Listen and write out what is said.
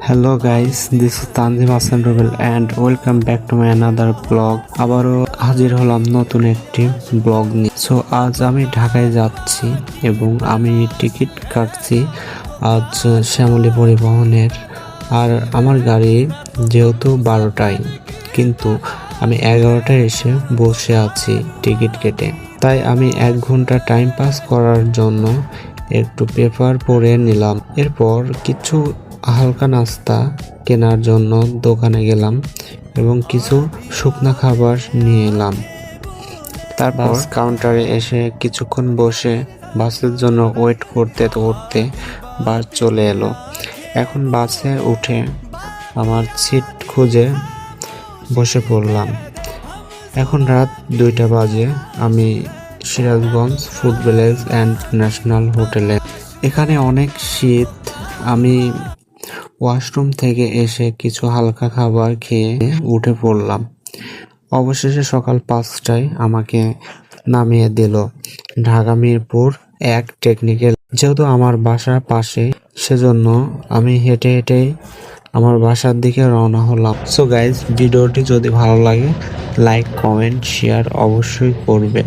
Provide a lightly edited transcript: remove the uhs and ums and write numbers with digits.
Hello guys, this is Tanzim Hassan Rubel and welcome back to my another blog. আবারও হাজির হলাম নতুন একটি ব্লগ নিয়ে। সো আজ আমি ঢাকায় যাচ্ছি এবং আমি টিকিট কাটছি আজ শ্যামলী পরিবহনের। আর আমার গাড়ি যেহেতু 12টায়, কিন্তু আমি 11টায় এসে বসে আছি টিকিট কেটে। তাই আমি 1 ঘন্টা টাইম পাস করার জন্য একটু পেপার পড়ে নিলাম। এরপর কিছু হালকা নাস্তা কেনার জন্য দোকানে গেলাম এবং কিছু শুকনা খাবার নিয়ে এলাম। তারপর কাউন্টারে এসে কিছুক্ষণ বসে বাসের জন্য ওয়েট করতে করতে বাস চলে এলো। এখন বাসে উঠে আমার সিট খুঁজে বসে পড়লাম। এখন রাত 2টা বাজে। আমি Sirajganj food village and national হোটেলে। এখানে অনেক শীত। আমি ওয়াশরুম থেকে এসে কিছু হালকা খাবার খেয়ে উঠে পড়লাম। অবশেষে সকাল 5টায় আমাকে নামিয়ে দিল ঢাকা মিরপুর 1 টেকনিক্যাল। যেহেতু আমার বাসার পাশে, সেজন্য আমি হেঁটে হেঁটেই আমার বাসার দিকে রওনা হলাম। সো গাইজ, ভিডিওটি যদি ভালো লাগে লাইক, কমেন্ট, শেয়ার অবশ্যই করবে।